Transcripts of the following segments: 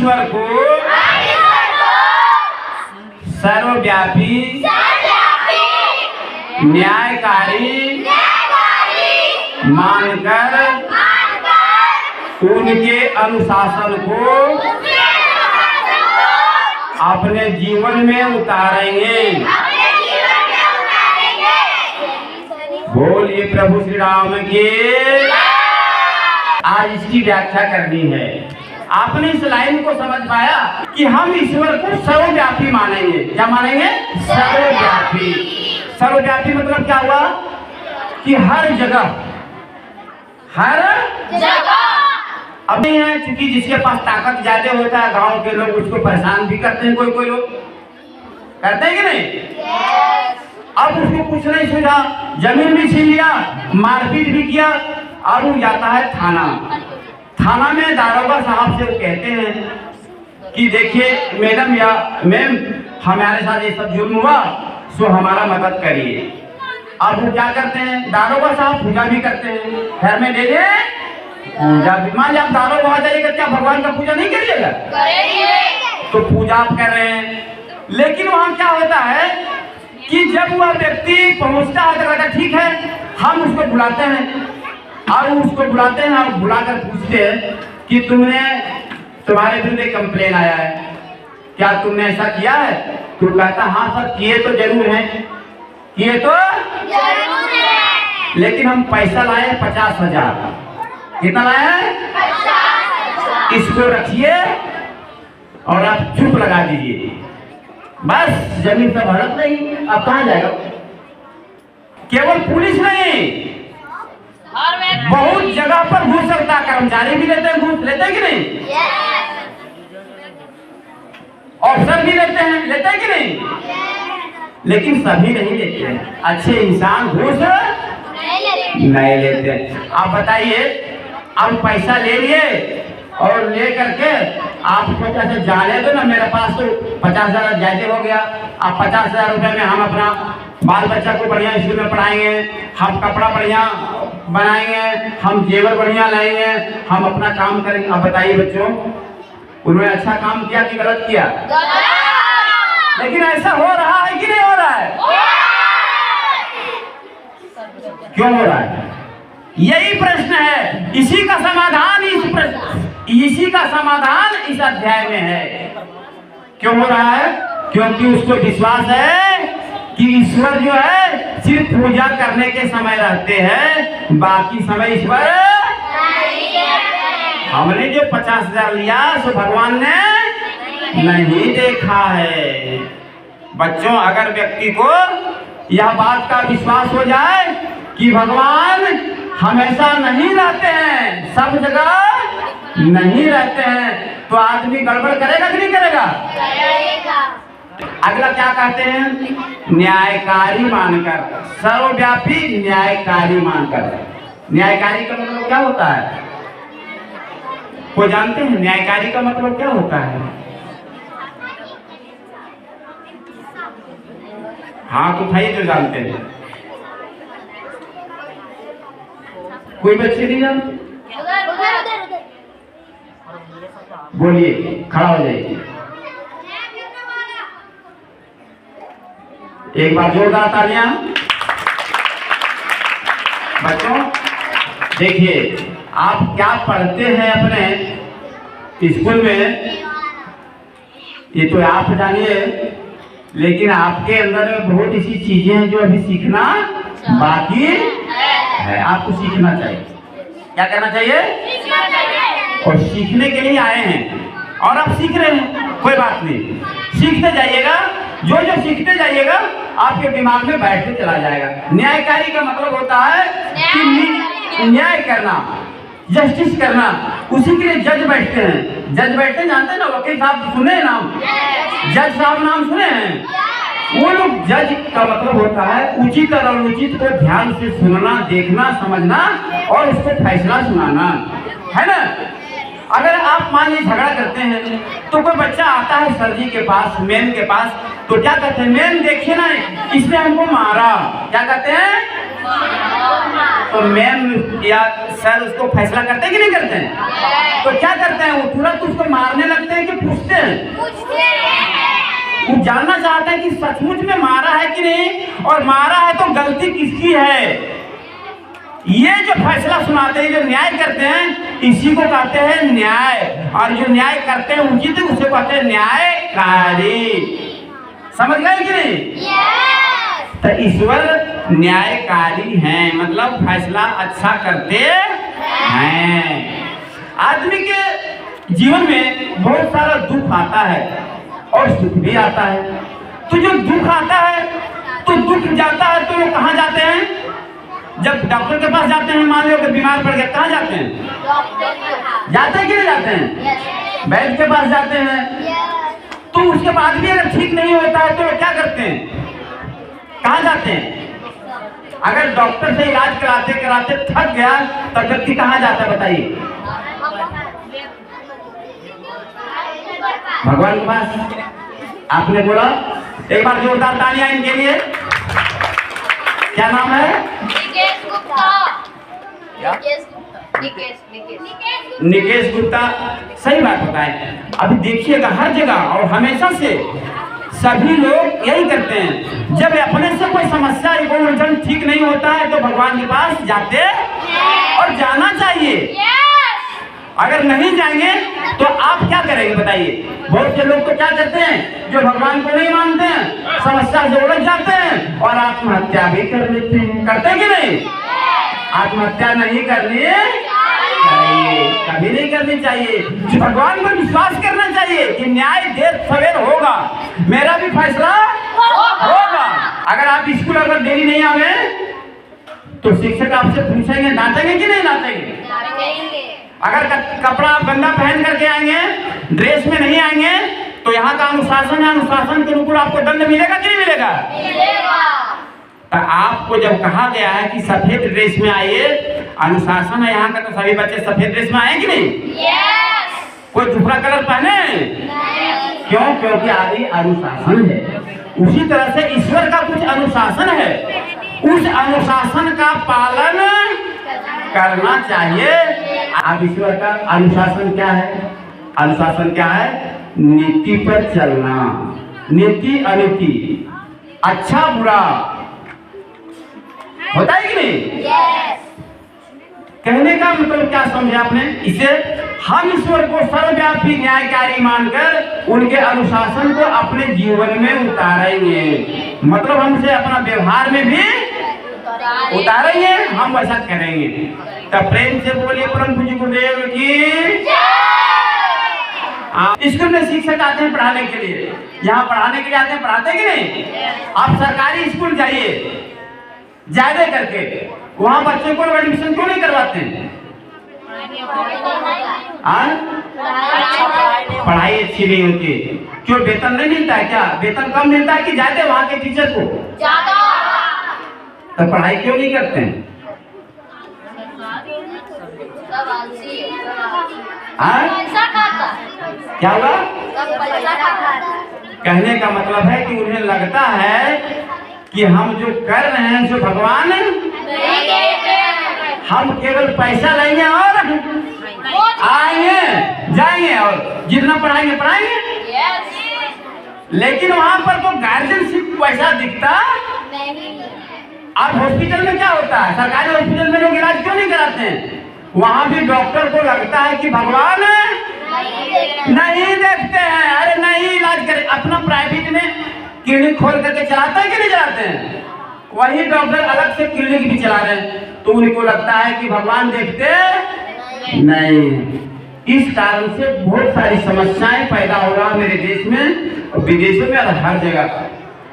ईश्वर को सर्वव्यापी, न्यायकारी मानकर उनके अनुशासन को अपने जीवन में उतारेंगे। बोलिए प्रभु श्री राम की। आज इसकी व्याख्या करनी है। आपने इस लाइन को समझ पाया कि हम ईश्वर को सर्वव्यापी मानेंगे। क्या मानेंगे? सर्वव्यापी। सर्वव्यापी मतलब क्या हुआ कि हर जगह, हर जगह। अब नहीं है, क्योंकि जिसके पास ताकत ज्यादा होता है गांव के लोग उसको परेशान भी करते हैं। कोई लोग करते हैं कि नहीं? अब उसको कुछ नहीं सूझा, जमीन भी छीन लिया, मारपीट भी किया, और वो जाता है थाना। थाना में दारोगा साहब से वो कहते हैं कि देखिए मैडम या मैम, हमारे साथ ये सब जुर्म हुआ, सो हमारा मदद करिए। अब वो क्या करते हैं, दारोगा साहब पूजा भी करते हैं, घर में ले ले पूजा भी। मान लिया आप दारोगा वहां जाइएगा, क्या भगवान का पूजा नहीं करिएगा? तो पूजा आप कर रहे हैं, लेकिन वहां क्या होता है कि जब वह व्यक्ति पहुंचता है तो कहता ठीक है, हम उसको बुलाते हैं, और उसको बुलाते हैं और बुलाकर पूछते हैं कि तुम्हारे विरुद्ध कंप्लेन आया है, क्या तुमने ऐसा किया है? तो कहता हाँ सर, किए तो जरूर हैं, किए तो जरूर है, लेकिन हम पैसा लाए 50,000। कितना लाए हैं? 50,000। इसको रखिए और आप चुप लगा दीजिए, बस जमीन सब हड़प नहीं। अब कहाँ जाएगा? केवल पुलिस नहीं, बहुत जगह पर घूस सकता, कर्मचारी भी लेते हैं घूस, लेते हैं कि नहीं? अफसर भी लेते हैं कि नहीं? लेकिन सभी नहीं लेते हैं, अच्छे इंसान घूस नहीं लेते हैं। आप बताइए, आप पैसा ले लिए और ले करके आप सोचा से जाने दो ना, मेरे पास तो 50,000 ज्यादा हो गया, आप 50,000 रुपए में हम अपना बाल बच्चा को बढ़िया स्कूल में पढ़ाएंगे, हम कपड़ा बढ़िया बनाएंगे, हम जेवर बढ़िया लाएंगे, हम अपना काम करेंगे। अब बताइए बच्चों, उन्होंने अच्छा काम किया कि गलत किया? लेकिन ऐसा हो रहा है कि नहीं हो रहा है? क्यों हो रहा है? यही प्रश्न है। इसी का समाधान इस अध्याय में है। क्यों हो रहा है? क्योंकि उसको विश्वास है कि ईश्वर जो है सिर्फ पूजा करने के समय रहते हैं, बाकी समय ईश्वर हमने जो 50,000 लिया सो भगवान ने नहीं देखा है। बच्चों, अगर व्यक्ति को यह बात का विश्वास हो जाए कि भगवान हमेशा नहीं रहते हैं, सब जगह नहीं रहते हैं, तो आदमी गड़बड़ करेगा कि नहीं करेगा? अगला क्या कहते हैं? न्यायकारी मानकर, सर्वव्यापी न्यायकारी मानकर। न्यायकारी का मतलब क्या होता है? कोई जानते हैं न्यायकारी का मतलब क्या होता है? हाँ तो भाई जो जानते हैं, कोई बच्चे नहीं जानते? बोलिए, खड़ा हो जाइए। एक बार जोरदार तालियां। बच्चों देखिए, आप क्या पढ़ते हैं अपने स्कूल में ये तो आप जानिए, लेकिन आपके अंदर बहुत ऐसी चीजें हैं जो अभी सीखना बाकी है। आपको सीखना चाहिए। क्या करना चाहिए? और सीखने के लिए आए हैं और आप सीख रहे हैं, कोई बात नहीं, सीखते जाइएगा। जो जो सीखते जाइएगा आपके दिमाग में बैठते चला जाएगा। न्यायकारी का मतलब होता है कि न्याय करना, जस्टिस करना। उसी के लिए जज बैठते हैं। जज बैठते जानते हैं ना, वकील साहब सुने हैं नाम? जज साहब नाम सुने हैं? वो लोग, जज का मतलब होता है उचित और अनुचित को ध्यान से सुनना, देखना, समझना और उसको फैसला सुनाना, है ना। अगर आप मान लीजिए झगड़ा करते हैं तो कोई बच्चा आता है सर जी के पास, मैम के पास, तो क्या कहते हैं? मैम देखिए ना, इसने हमको मारा। क्या कहते हैं? तो मैम या सर उसको फैसला करते हैं कि नहीं करते हैं? तो क्या करते हैं वो तुरंत उसको मारने लगते हैं कि पूछते हैं? वो जानना चाहते हैं कि सचमुच में मारा है कि नहीं, और मारा है तो गलती किसकी है। ये जो फैसला सुनाते हैं, जो न्याय करते हैं, इसी को कहते हैं न्याय। और जो न्याय करते हैं उचित, उसे कहते हैं न्यायकारी। समझ गए कि नहीं? तो ईश्वर न्यायकारी हैं, मतलब फैसला अच्छा करते हैं। आदमी के जीवन में बहुत सारा दुख आता है और सुख भी आता है। तो जो दुख आता है तो दुख जाता है तो लोग कहाँ जाते हैं? जब डॉक्टर के पास जाते हैं, मान लो कि बीमार पड़ गए, कहाँ जाते हैं? जाते हैं कि नहीं जाते हैं? वैद्य के पास जाते हैं। तो उसके बाद भी अगर ठीक नहीं होता है तो क्या करते हैं? कहाँ जाते हैं? अगर डॉक्टर से इलाज कराते कराते थक गया तब व्यक्ति कहाँ जाता है बताइए? भगवान के पास। आपने बोला, एक बार जोरदार तालियां इनके लिए। क्या नाम है? निकेश गुप्ता। निकेश गुप्ता। सही बात बताए। अभी देखिएगा हर जगह और हमेशा से सभी लोग यही करते हैं, जब अपने से कोई समस्या कोई उलझन ठीक नहीं होता है तो भगवान के पास जाते और जाना चाहिए। अगर नहीं जाएंगे तो आप क्या करेंगे बताइए? बहुत से लोग तो क्या करते हैं, जो भगवान को नहीं मानते हैं, समस्या से उलझ जाते हैं और आत्महत्या भी कर लेते हैं। करते हैं कि नहीं? आत्महत्या नहीं करनी चाहिए, कभी नहीं करनी चाहिए। भगवान पर विश्वास करना चाहिए कि न्याय देर सवेर होगा, मेरा भी फैसला होगा। अगर आप स्कूल अगर देरी नहीं आवे तो शिक्षक आपसे पूछेंगे, डांटेंगे कि नहीं डांटेंगे? अगर कपड़ा आप गंदा पहन करके आएंगे, ड्रेस में नहीं आएंगे, तो यहाँ का अनुशासन है, अनुशासन के अनुकूल आपको दंड मिलेगा कि नहीं मिलेगा? तो आपको जब कहा गया है कि सफेद ड्रेस में आइए, अनुशासन है यहाँ का, तो सभी बच्चे सफेद ड्रेस में आए कि नहीं? कोई दूसरा कलर पहने? क्यों? क्योंकि आदि अनुशासन है। उसी तरह से ईश्वर का कुछ अनुशासन है, उस अनुशासन का पालन करना चाहिए। अब ईश्वर का अनुशासन क्या है? अनुशासन क्या है? नीति पर चलना, नीति अनीति, अच्छा बुरा, होता है कि नहीं? कहने का मतलब क्या समझे आपने? इसे हम ईश्वर को सर्वव्यापी न्यायकारी मानकर उनके अनुशासन को अपने जीवन में उतारेंगे। मतलब हमसे अपना व्यवहार में भी उतारेंगे, हम वैसा करेंगे। तब प्रेम से बोलिए परम पूज्य गुरुदेव की। स्कूल में शिक्षक आते हैं पढ़ाने के लिए, यहाँ पढ़ाने के लिए आते हैं, पढ़ाते कि नहीं? आप सरकारी स्कूल जाइए ज्यादा करके, वहाँ बच्चों को एडमिशन क्यों नहीं करवाते हैं? पढ़ाई अच्छी नहीं होती। क्यों? वेतन नहीं मिलता है क्या? वेतन कम मिलता है कि ज्यादा वहाँ के टीचर को? ज्यादा। तो पढ़ाई क्यों नहीं करते हैं? क्या हुआ? कहने का मतलब है कि उन्हें लगता है कि हम जो कर रहे हैं जो भगवान हम केवल पैसा लेंगे और आएंगे जाएंगे और जितना पढ़ाएंगे पढ़ाएंगे। लेकिन वहां पर तो गार्जियन सिर्फ पैसा दिखता नहीं। अब हॉस्पिटल में क्या होता है? सरकारी हॉस्पिटल में लोग इलाज क्यों नहीं कराते हैं? वहां भी डॉक्टर को लगता है कि भगवान नहीं देखते हैं, अरे नहीं इलाज करे। अपना प्राइवेट में क्लिनिक खोल करके चलाते हैं कि नहीं चलाते हैं? वही डॉक्टर अलग से क्लिनिक भी चला रहे हैं, तो उनको लगता है कि भगवान देखते नहीं। इस कारण से बहुत सारी समस्याएं पैदा हो रहा है मेरे देश में, विदेशों में और हर जगह।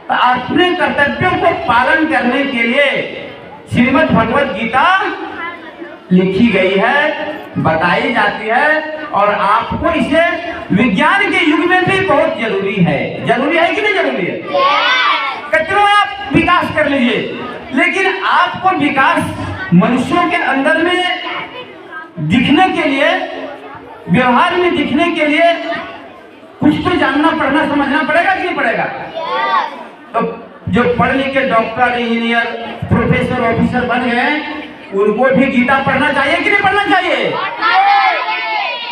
तो अपने कर्तव्यों को पालन करने के लिए श्रीमद् भगवत गीता लिखी गई है, बताई जाती है, और आपको इसे विज्ञान के युग में भी बहुत जरूरी है। जरूरी है कि नहीं जरूरी है? कितना आप विकास कर लीजिए, लेकिन आपको विकास मनुष्यों के अंदर में दिखने के लिए, व्यवहार में दिखने के लिए कुछ तो जानना पढ़ना समझना पड़ेगा कि नहीं पड़ेगा? तो जो पढ़ लिख के डॉक्टर इंजीनियर प्रोफेसर ऑफिसर बन गए, उनको भी गीता पढ़ना चाहिए कि नहीं पढ़ना चाहिए?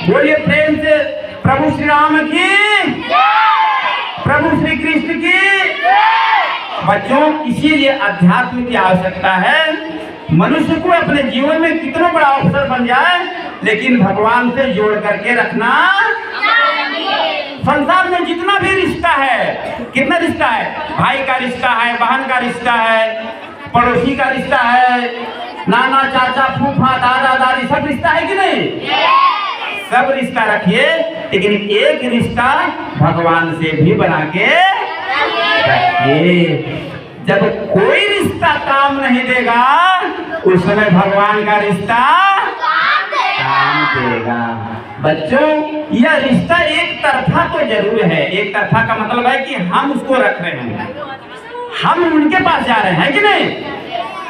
बोलिए प्रेम से प्रभु श्री राम की, प्रभु श्री कृष्ण की। बच्चों, इसीलिए अध्यात्म की आवश्यकता है। मनुष्य को अपने जीवन में कितना बड़ा अवसर बन जाए, लेकिन भगवान से जोड़ करके रखना। संसार में जितना भी रिश्ता है, कितना रिश्ता है? भाई का रिश्ता है, बहन का रिश्ता है, पड़ोसी का रिश्ता है, नाना चाचा फूफा दादा दादी, सब रिश्ता है कि नहीं? सब रिश्ता रखिए, लेकिन एक रिश्ता भगवान से भी बना के रखिए। जब कोई रिश्ता काम नहीं देगा, उस समय भगवान का रिश्ता काम देगा। बच्चों, यह रिश्ता एक तरफा तो जरूर है। एक तरफा का मतलब है कि हम उसको रख रहे हैं, हम उनके पास जा रहे हैं कि नहीं,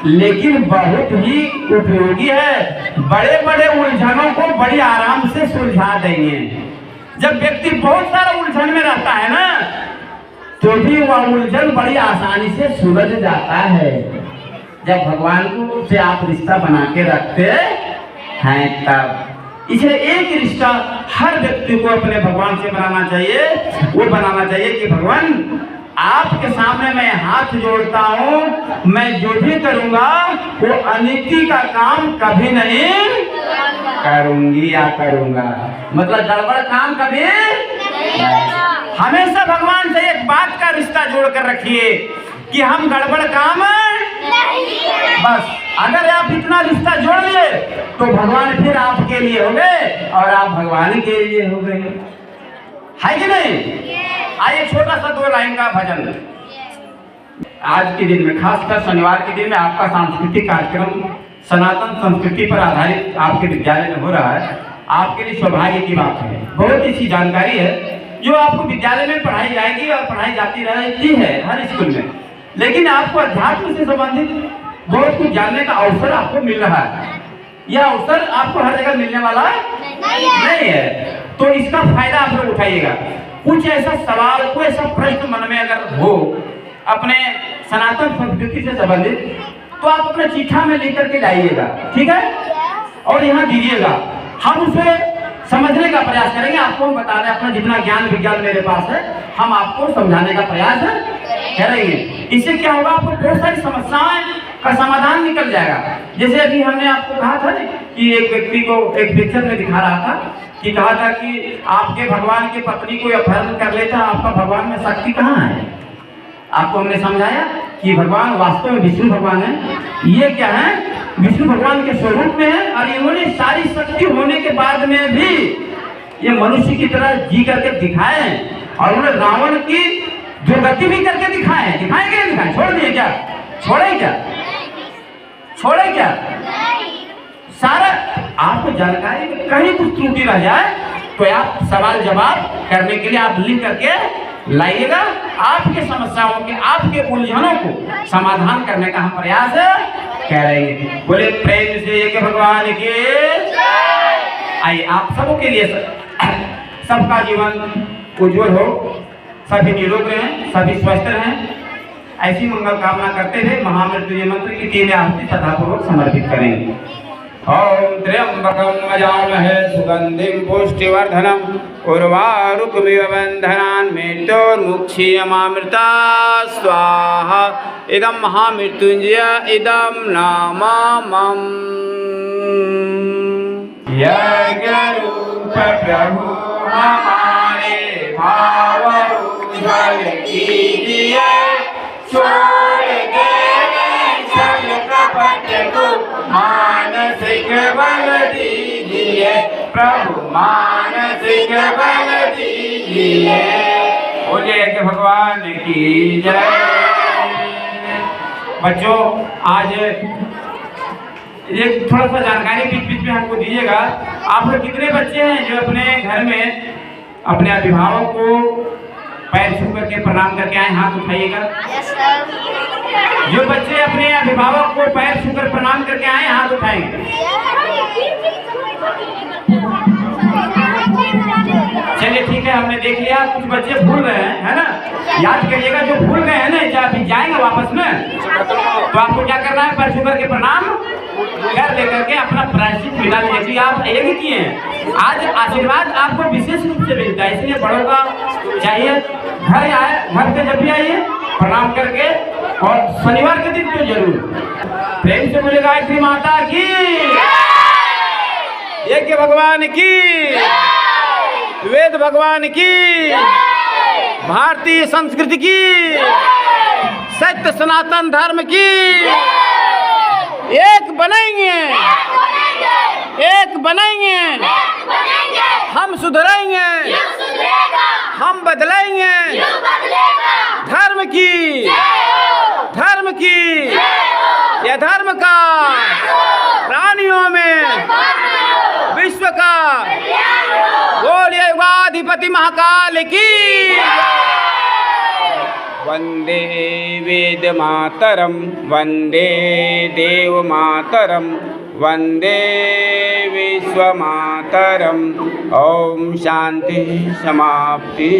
लेकिन बहुत ही उपयोगी है। बड़े बड़े उलझनों को बड़ी आराम से सुलझा देंगे। जब व्यक्ति बहुत सारा उलझन में रहता है ना, तो भी वह उलझन बड़ी आसानी से सुलझ जाता है। जब भगवान को से आप रिश्ता बना के रखते हैं तब। इसलिए एक रिश्ता हर व्यक्ति को अपने भगवान से बनाना चाहिए। वो बनाना चाहिए कि भगवान, आपके सामने मैं हाथ जोड़ता हूँ, मैं जो भी करूँगा वो अनिति का काम कभी नहीं करूँगी या करूँगा। मतलब गड़बड़ काम कभी हमेशा भगवान से एक बात का रिश्ता जोड़ कर रखिए कि हम गड़बड़ काम बस। अगर आप इतना रिश्ता जोड़ लिए तो भगवान फिर आपके लिए हो गए और आप भगवान के लिए हो गए, है कि नहीं? आइए छोटा सा 2 लाइन का भजन। आज के दिन में, खासकर शनिवार के दिन में, आपका सांस्कृतिक कार्यक्रम सनातन संस्कृति पर आधारित आपके विद्यालय में हो रहा है। आपके लिए सौभाग्य की बात है। बहुत ही सी जानकारी है जो आपको विद्यालय में पढ़ाई जाएगी और पढ़ाई जाती रहती है हर स्कूल में, लेकिन आपको अध्यात्म से संबंधित बहुत कुछ जानने का अवसर आपको मिल रहा है। यह अवसर आपको हर जगह मिलने वाला नहीं है, तो इसका फायदा आप लोग उठाइएगा। कुछ ऐसा सवाल, कोई ऐसा प्रश्न मन में अगर हो अपने सनातन संस्कृति से संबंधित, तो आप अपने चिट्ठा में लिख करके लाइएगा, ठीक है, और यहाँ दीजिएगा। हम उसे समझने का प्रयास करेंगे। आपको हम बता रहे हैं, अपना जितना ज्ञान विज्ञान मेरे पास है, हम आपको समझाने का प्रयास करेंगे। इससे क्या होगा, आपको बहुत सारी समस्याएं का समाधान निकल जाएगा। जैसे अभी हमने आपको कहा था कि एक व्यक्ति को एक पिक्चर में दिखा रहा था कि कहा था कि आपके भगवान की पत्नी को अपहरण कर लेता, आपका भगवान में शक्ति कहाँ है? आपको हमने समझाया कि भगवान वास्तव में विष्णु भगवान है। ये क्या है, विष्णु भगवान के स्वरूप में है, और इन्होंने सारी शक्ति होने के बाद में भी ये मनुष्य की तरह जी करके दिखाए, और उन्होंने रावण की दुर्गति भी करके दिखाए कि नहीं दिखाए? छोड़ दिए क्या? छोड़े क्या? छोड़े क्या? सारा आपको जानकारी में कहीं कुछ त्रुटि रह जाए तो आप सवाल जवाब करने के लिए आप लिख करके लाइएगा। आपके समस्याओं के, आपके उलझनों को समाधान करने का हम प्रयास करेंगे। बोले प्रेम से एक भगवान के। आइए, आप सबों के लिए सबका जीवन उज्जवल हो, सभी निरोग रहें, सभी स्वस्थ रहें, ऐसी मंगल कामना करते हुए महामृत्युंजय मंत्र की 3 आहुति श्रद्धापूर्वक समर्पित करेंगे। ओम त्र्यंबकं यजामहे सुगंधिं पुष्टिवर्धनम् उर्वारुकमिव बन्धनान् मृत्योर्मुक्षीयमामृता स्वाहा। इदं महामृत्युंजय इदं नामम्। यज्ञरूप प्रभु हमारे भाव उज्ज्वल कीजिए, छोड़ देवे छल कपट को मानसिक बल दीजिए, प्रभु मानसिक बल दीजिए। बोलिए कि भगवान की जय। बच्चों, आज एक थोड़ा सा जानकारी बीच बीच में हमको दीजिएगा। आप लोग कितने बच्चे हैं जो अपने घर में अपने अभिभावक को पैर छू करके प्रणाम करके आए? हाथ उठाइएगा। जो बच्चे अपने अभिभावक को पैर छू कर प्रणाम करके आए, हाथ उठाएंगे। चलिए ठीक है, हमने देख लिया। कुछ बच्चे भूल रहे हैं, है ना? याद करिएगा, जो भूल गए हैं ना, जब अभी जाएंगे वापस में, तो आपको क्या करना है? पैर छू करके प्रणाम घर लेकर के अपना प्रायश्चित मिला लीजिए कि आप यज्ञ किए हैं। आज आशीर्वाद आपको विशेष रूप से मिलता है, इसलिए बड़ों का चाहिए घर आए, घर पे जब भी आइए प्रणाम करके, और शनिवार के दिन तो जरूर प्रेम से बोले गायत्री माता की, यज्ञ भगवान की, वेद भगवान की, भारतीय संस्कृति की, सत्य सनातन धर्म की। एक बनेंगे, एक बनेंगे, हम सुधरेंगे, हम बदलेंगे, धर्म की, धर्म की, यह धर्म का प्राणियों में विश्व का, बोलिए युगाधिपति महाकाल की। वंदे वेद मातरम, वंदे देव मातरम, वंदे विश्व मातरम। ओम शांति समाप्ति।